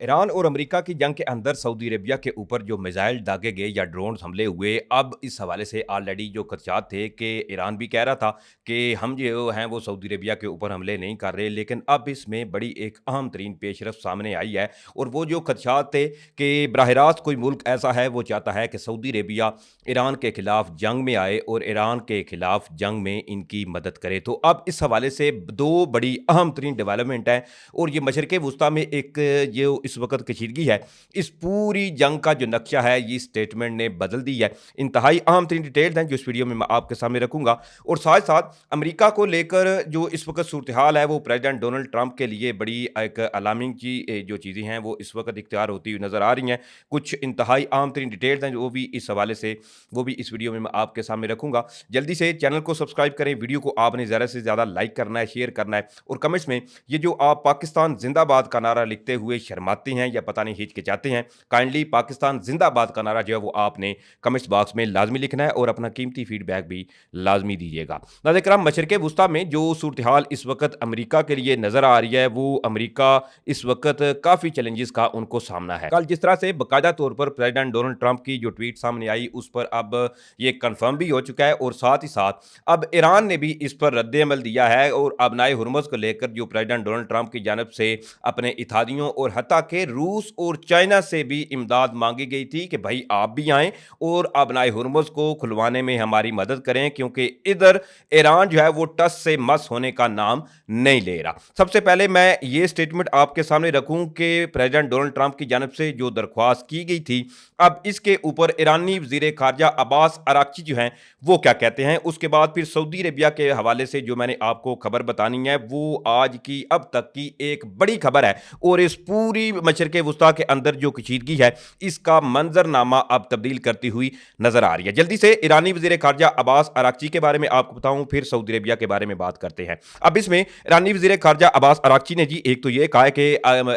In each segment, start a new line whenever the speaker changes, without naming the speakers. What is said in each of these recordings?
Iran और America की जंग के अंदर सऊदी अरेबिया के ऊपर जो मिसाइल दागे गए या ड्रोन हमले हुए, अब इस हवाले से ऑलरेडी जो खदशात थे कि ईरान भी कह रहा था कि हम जो हैं वो सऊदी अरेबिया के ऊपर हमले नहीं कर रहे, लेकिन अब इसमें बड़ी एक अहम तरीन पेशरफ सामने आई है। और वो जो खदशात थे कि बराह रास्त कोई मुल्क ऐसा है वो चाहता है कि सऊदी अरेबिया ईरान के खिलाफ जंग में आए और ईरान के खिलाफ जंग में इनकी मदद करे। तो अब इस हवाले से दो बड़ी अहम तरीन डेवलपमेंट है और ये मशरक़ वुस्ता में एक जो इस वक्त कशीदगी है, इस पूरी जंग का जो नक्शा है ये स्टेटमेंट ने बदल दी है। इंतहाई अहम तरीन डिटेल्स हैं जो इस वीडियो में मैं आपके सामने रखूंगा। और साथ साथ अमेरिका को लेकर जो इस वक्त सूरत हाल है वो प्रेसिडेंट डोनाल्ड ट्रंप के लिए बड़ी एक अलार्मिंग जो चीज़ें हैं वो इस वक्त इख्तियार होती हुई नज़र आ रही हैं। कुछ इंतहाई अहम तरीन डिटेल्स हैं जो भी इस हवाले से वो भी इस वीडियो में मैं आपके सामने रखूंगा। जल्दी से चैनल को सब्सक्राइब करें, वीडियो को आपने ज़्यादा से ज़्यादा लाइक करना है, शेयर करना है और कमेंट्स में ये जो आप पाकिस्तान जिंदाबाद का नारा लिखते हुए शर्माते हैं या पता नहीं हिचकिचाते हैं, काइंडली पाकिस्तान जिंदाबाद का नारा जो है वो आपने कमेंट्स बॉक्स में लाजमी लिखना है और अपना कीमती फीडबैक भी लाजमी दीजिएगा। नाज़रीन किराम, मशरिक़ वुस्ता में जो सूरत हाल इस वक्त अमेरिका के लिए नजर आ रही है वो अमेरिका इस वक्त काफ़ी चैलेंजेस का उनको सामना है। कल जिस तरह से बाकायदा तौर पर प्रेसिडेंट डोनाल्ड ट्रंप की जो ट्वीट सामने आई उस पर अब ये कंफर्म भी हो चुका है और साथ ही साथ अब ईरान ने भी इस पर रद्द अमल दिया है और अबनाए हुर्मुज़ को लेकर जो प्रेसिडेंट डोनाल्ड ट्रंप की जानब से अपने इत्तेहादियों और हत्ता के रूस और चाइना से भी इमदाद मांगी गई थी कि भाई आप भी आएं और अबनाए हुर्मुज़ को खुलवाने में हमारी मदद करें, क्योंकि इधर ईरान जो है वो टस से मस होने का नाम नहीं ले रहा। सबसे पहले मैं ये स्टेटमेंट आपके सामने रखूं कि प्रेसिडेंट डोनाल्ड ट्रंप की जानब से जो दरख्वास्त की गई थी, अब इसके ऊपर ईरानी वजीर खारजा अब्बास अराक्ची जो हैं वो क्या कहते हैं। उसके बाद फिर सऊदी अरेबिया के हवाले से जो मैंने आपको खबर बतानी है वो आज की अब तक की एक बड़ी खबर है और इस पूरी मशरिक़ वुस्ता के अंदर जो कशीदगी है इसका मंजरनामा अब तब्दील करती हुई नजर आ रही है। जल्दी से ईरानी वजीर खारजा अब्बास अराक्ची के बारे में आपको बताऊं, फिर सऊदी अरेबिया के बारे में बात करते हैं। अब इसमें ईरानी वजीर खारजा अब्बास अराक्ची ने जी एक तो ये कहा है कि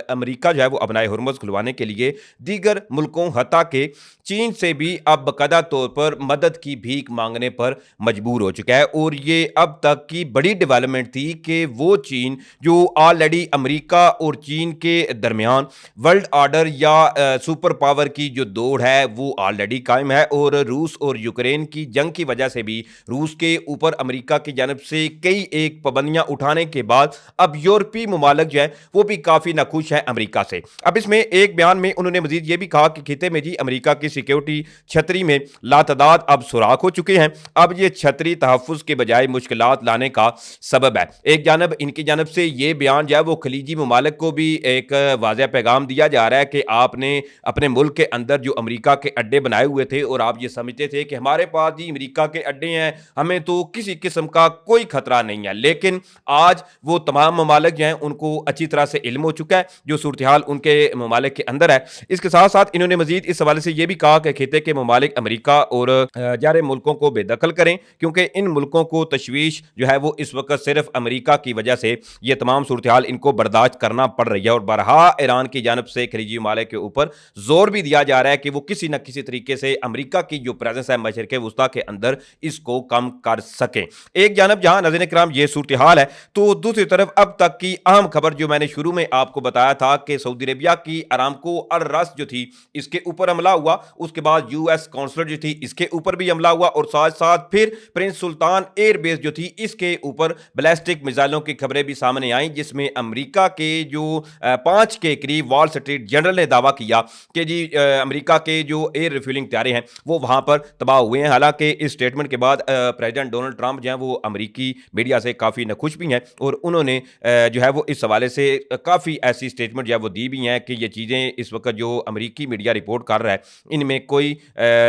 अमेरिका जो है वो अबनाए हुर्मुज़ खुलवाने के लिए दीगर मुल्कों हत्ता के चीन से भी अब बाकायदा तौर पर मदद की भीख मांगने पर मजबूर हो चुका है। और ये अब तक की बड़ी डेवलपमेंट थी कि वो चीन जो ऑलरेडी अमेरिका और चीन के दरमियान वर्ल्ड ऑर्डर या सुपर पावर की जो दौड़ है वो ऑलरेडी कायम है और रूस और यूक्रेन की जंग की वजह से भी रूस के ऊपर अमेरिका की जानब से कई एक पाबंदियां उठाने के बाद अब यूरोपीय ममालिक जो है वो भी काफी नाखुश है अमेरिका से। अब इसमें एक बयान में उन्होंने मजीद ये भी कहा कि खिते में जी अमेरिका की सिक्योरिटी छतरी में लातादाद अब सुराख हो चुके हैं। अब ये छतरी तहफ़्फ़ुज़ के बजाय मुश्किलात लाने का सबब है। एक जानब इनकी जानब से ये बयान जो है वो खलीजी ममालिक को भी एक वाज़ेह पैगाम दिया जा रहा है कि आपने अपने मुल्क के अंदर जो अमेरिका के अड्डे बनाए हुए थे और आप ये समझते थे कि हमारे पास जी अमेरिका के अड्डे हैं, हमें तो किसी किस्म का कोई खतरा नहीं है, लेकिन आज वो तमाम ममालिक जो हैं उनको अच्छी तरह से इल्म हो चुका है जो सूरत हाल उनके ममालिक के अंदर है। इसके साथ साथ इन्होंने मजीद इस हवाले से ये भी कहा कि खिते के ममालिक अमेरिका और जारे मुल्कों को बेदखल करें, क्योंकि इन मुल्कों को तशवीश जो है वो इस वक्त सिर्फ अमेरिका की वजह से ये तमाम सूरत हाल इनको बर्दाश्त करना पड़ रही है। और बरहा ईरान की जानब से खलीजी ममालिक के ऊपर जोर भी दिया जा रहा है कि वो किसी न किसी तरीके से अमेरिका की जो प्रेजेंस है मशरिक़ वुस्ता के अंदर इसको कम कर सकें। एक जानब जहां नाज़रीन किराम ये सूरत हाल है, तो दूसरी तरफ अब तक की अहम खबर जो मैंने शुरू में आपको बताया था कि सऊदी अरेबिया की अरामको अल रस जो थी इसके ऊपर हमला हुआ, उसके बाद यूएस कौंसलर जो थी इसके ऊपर भी हमला हुआ और साथ साथ फिर प्रिंस सुल्तान एयरबेस जो थी इसके ऊपर बैलिस्टिक मिसाइलों की खबरें भी सामने आई, जिसमें अमेरिका के जो 5 के करीब वॉल स्ट्रीट जर्नल ने दावा किया कि जी अमेरिका के जो एयर रिफ्यूलिंग तैयारे हैं वो वहां पर तबाह हुए हैं। हालांकि इस स्टेटमेंट के बाद प्रेसिडेंट डोनाल्ड ट्रंप जो है वो अमेरिकी मीडिया से काफ़ी नाखुश भी हैं और उन्होंने जो है वो इस हवाले से काफ़ी ऐसी स्टेटमेंट जो है वो दी भी हैं कि ये चीज़ें इस वक्त जो अमेरिकी मीडिया रिपोर्ट कर रहा है इनमें कोई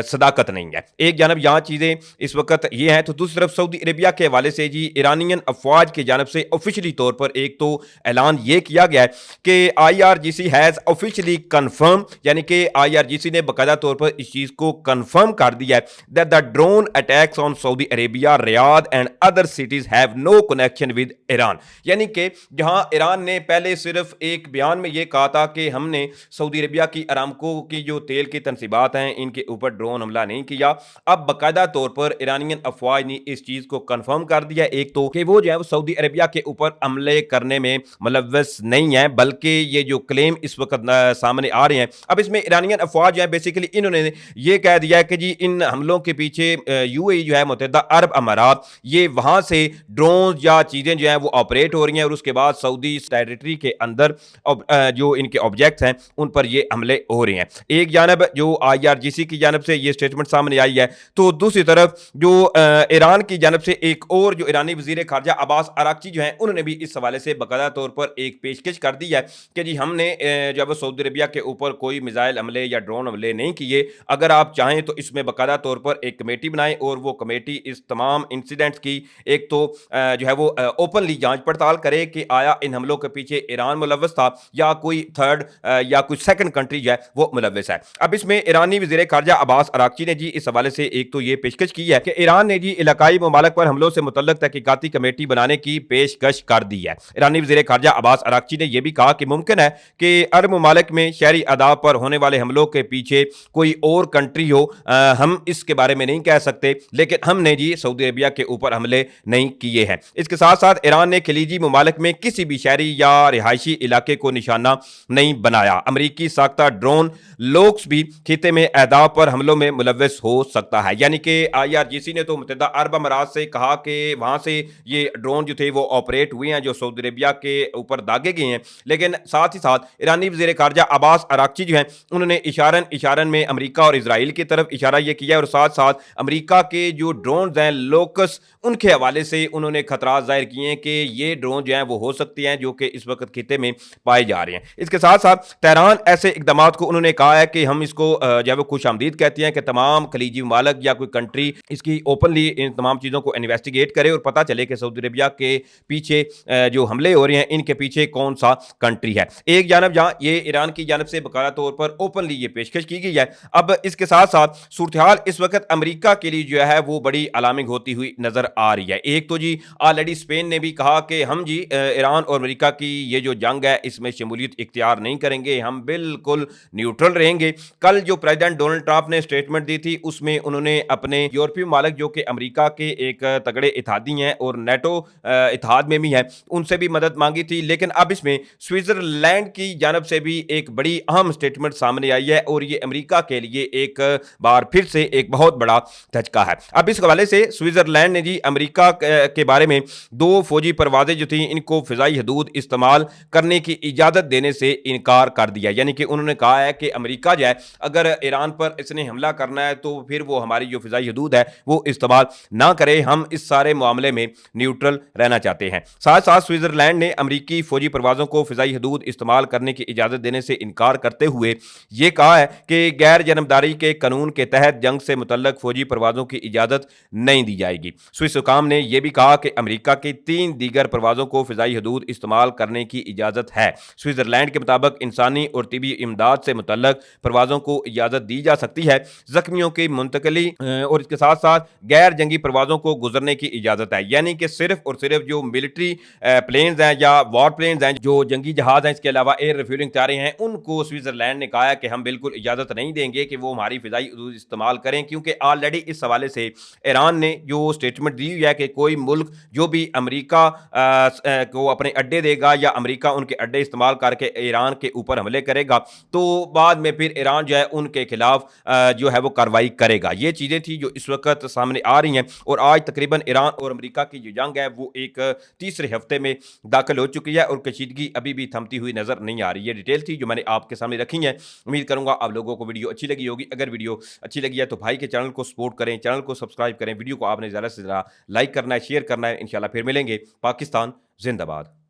सदाकत नहीं है। एक जानब यहाँ चीज़ें इस वक्त ये हैं, तो दूसरी तरफ सऊदी अरेबिया के हवाले से जी ईरानियन अफवाज की जानब से ऑफिशियली तौर पर एक तो ऐलान ये किया गया है कि IRGC हैज़ ऑफिशियली कन्फर्म, यानी कि IRGC ने बाकायदा तौर पर इस चीज़ को कन्फर्म कर दिया है that the drone attacks on Saudi Arabia, Riyadh and other cities have no connection with Iran. यानी कि जहां ईरान ने पहले सिर्फ एक बयान में ये कहा था कि हमने सऊदी अरेबिया की अरामको की जो तेल की तनसीबात हैं इनके ऊपर ड्रोन हमला नहीं किया, अब बाकायदा तौर पर ईरानियन अफवाज ने इस चीज को कंफर्म कर दिया एक तो कि वो जो है वो सऊदी अरेबिया के ऊपर हमले करने में मुलव्वस नहीं है, बल्कि ये जो क्लेम क्लेम इस वक्त सामने आ रहे हैं। अब इसमें ईरानियन अफवाज जो है बेसिकली इन्होंने ये कह दिया है कि जी इन हमलों के पीछे यूएई जो है मुत्तहिदा अरब अमारात, ये वहां से ड्रोन या चीजें जो है वो ऑपरेट हो रही हैं और उसके बाद सऊदी टेरिटरी के अंदर जो इनके ऑब्जेक्ट्स हैं उन पर ये हमले हो रहे हैं। एक जानब जो आईआरजीसी की जानब से ये स्टेटमेंट सामने आई है, तो दूसरी तरफ जो ईरान की जानब से एक और जो ईरानी वजीर खारजा अब्बास अराक्ची जो है उन्होंने भी इस हवाले से बाकायदा तौर पर एक पेशकश कर दी है कि जी हमने जब सऊदी अरबिया के ऊपर कोई मिसाइल हमले या ड्रोन हमले नहीं किए, अगर आप चाहें तो इसमें बाकायदा तौर पर एक कमेटी बनाएं और वो कमेटी इस तमाम इंसिडेंट्स की एक तो जो है वो ओपनली जांच पड़ताल करे कि आया इन हमलों के पीछे ईरान मुलव्वस था या कोई थर्ड या कोई सेकंड कंट्री जो है वो मुलव्वस है। अब इसमें ईरानी वजीर खारजा अब्बास अराक्ची ने जी इस हवाले से एक तो ये पेशकश की है कि ईरान ने जी इलाकाई ममालिक पर हमलों से मुतल्लिक तहकीकाती कमेटी बनाने की पेशकश कर दी है। ईरानी वजीर खारजा अब्बास अराक्ची ने यह भी कहा कि मुमकिन है कि अरब ममालिक में शहरी आदाब पर होने वाले हमलों के पीछे कोई और कंट्री हो, हम इसके बारे में नहीं कह सकते, लेकिन हमने जी सऊदी अरबिया के ऊपर हमले नहीं किए हैं। इसके साथ साथ ईरान ने खलीजी ममालिक में किसी भी शहरी या रिहायशी इलाके को निशाना नहीं बनाया। अमरीकी साख्ता ड्रोन लोक्स भी खिते में अहदाफ पर हमलों में मुलव्वस हो सकता है। यानी कि आईआरजीसी ने तो मुत्तहिदा अरब अमारात से कहा कि वहां से ये ड्रोन जो थे वो ऑपरेट हुए हैं जो सऊदी अरबिया के ऊपर दागे गए हैं, लेकिन साथ ही साथ ईरानी वजीर खारजा अब्बास अराक्ची जो है उन्होंने इशारन में अमरीका और इजराइल की तरफ इशारा यह किया और साथ साथ अमरीका के जो ड्रोन हैं लोकस उनके हवाले से उन्होंने खतरात जाहिर किए हैं कि ये ड्रोन जो है वो हो सकती हैं जो कि इस वक्त खिते में पाए जा रहे हैं। इसके साथ साथ तेहरान ऐसे इकदाम को उन्होंने कहा है कि हम इसको जो है वो खुश आमदीद कहते हैं कि तमाम खलीजी मालिक या कोई कंट्री इसकी ओपनली इन तमाम चीज़ों को इन्वेस्टिगेट करे और पता चले कि सऊदी अरबिया के पीछे जो हमले हो रहे हैं इनके पीछे कौन सा कंट्री है। एक जानब जहां ये ईरान की जानब से बकाया तौर पर ओपनली ये पेशकश की गई है, अब इसके साथ साथ सूरत हाल इस वक्त अमरीका के लिए जो है वो बड़ी अलार्मिंग होती हुई नजर आ रही है। एक तो जी ऑलरेडी स्पेन ने भी कहा कि हम जी ईरान और अमरीका की ये जो जंग है इसमें शमूलियत इख्तियार नहीं करेंगे, हम बिल्कुल न्यूट्रल रहेंगे। कल जो प्रेसिडेंट डोनाल्ड ट्रंप ने स्टेटमेंट दी थी उसमें उन्होंने अपने यूरोपीय मालिक जो कि अमरीका के एक तगड़े इत्तेहादी हैं और नेटो इत्तेहाद में भी हैं उनसे भी मदद मांगी थी, लेकिन अब इसमें स्विट्जरलैंड की जानब से भी एक बड़ी अहम स्टेटमेंट सामने आई है और ये अमरीका के लिए एक बार फिर से एक बहुत बड़ा धचका है। अब इस हवाले से स्विट्जरलैंड ने जी अमरीका के बारे में 2 फौजी परवाजें जो थी इनको फिजाई हदूद इस्तेमाल करने की इजाजत देने से इनकार कर दिया। यानी कि उन्होंने कहा है कि अमरीका जो है अगर ईरान पर इसने हमला करना है तो फिर वो हमारी जो फिजाई हदूद है वो इस्तेमाल ना करे, हम इस सारे मामले में न्यूट्रल रहना चाहते हैं। साथ साथ स्विट्जरलैंड ने अमरीकी फौजी परवाजों को फिजाई हदूद इस्तेमाल करने की इजाजत देने से इनकार करते हुए ये कहा है कि गैर जनमदारी के कानून के तहत जंग से मुतल्लक फौजी परवाजों की इजाजत नहीं दी जाएगी। स्विस हुकाम ने यह भी कहा कि अमरीका की 3 दीगर परवाजों को फिजाई हदूद इस्तेमाल करने की इजाजत है। स्विट्जरलैंड के मुताबिक इंसानी और तिबी इमदाद से मुतल्लक परवाजों को इजाजत दी जा सकती है, जख्मियों की मुंतकली और इसके साथ साथ गैर जंगी परवाजों को गुजरने की इजाजत है। यानी कि सिर्फ और सिर्फ जो मिलिट्री प्लेन्स हैं या वॉर प्लेन्स हैं, जो जंगी जहाज हैं, इसके अलावा एयर रिफ्यूलिंग तैयारी हैं, उनको स्विट्जरलैंड ने कहा है कि हम बिल्कुल इजाजत नहीं देंगे कि वो हमारी फिजाई हदूद इस्तेमाल करें, क्योंकि ऑलरेडी इस हवाले से ईरान ने जो स्टेटमेंट दी हुई है कि कोई मुल्क जो भी अमरीका को अपने अड्डे देगा या अमरीका उनके अड्डे इस्तेमाल करके ईरान के ऊपर हमले करेगा तो बाद में फिर ईरान जो है उनके खिलाफ जो है वो कार्रवाई करेगा। ये चीज़ें थी जो इस वक्त सामने आ रही हैं और आज तकरीबन ईरान और अमरीका की जो जंग है वो एक तीसरे हफ्ते में दाखिल हो चुकी है और कशीदगी अभी भी थमती हुई नजर नहीं आ रही। ये डिटेल थी जो मैंने आपके सामने रखी है। उम्मीद करूंगा आप लोगों को वीडियो अच्छी लगी होगी। अगर वीडियो अच्छी लगी है तो भाई के चैनल को सपोर्ट करें, चैनल को सब्सक्राइब करें, वीडियो को आपने ज़्यादा से ज़्यादा लाइक करना है, शेयर करना है। इंशाल्लाह फिर मिलेंगे। पाकिस्तान जिंदाबाद।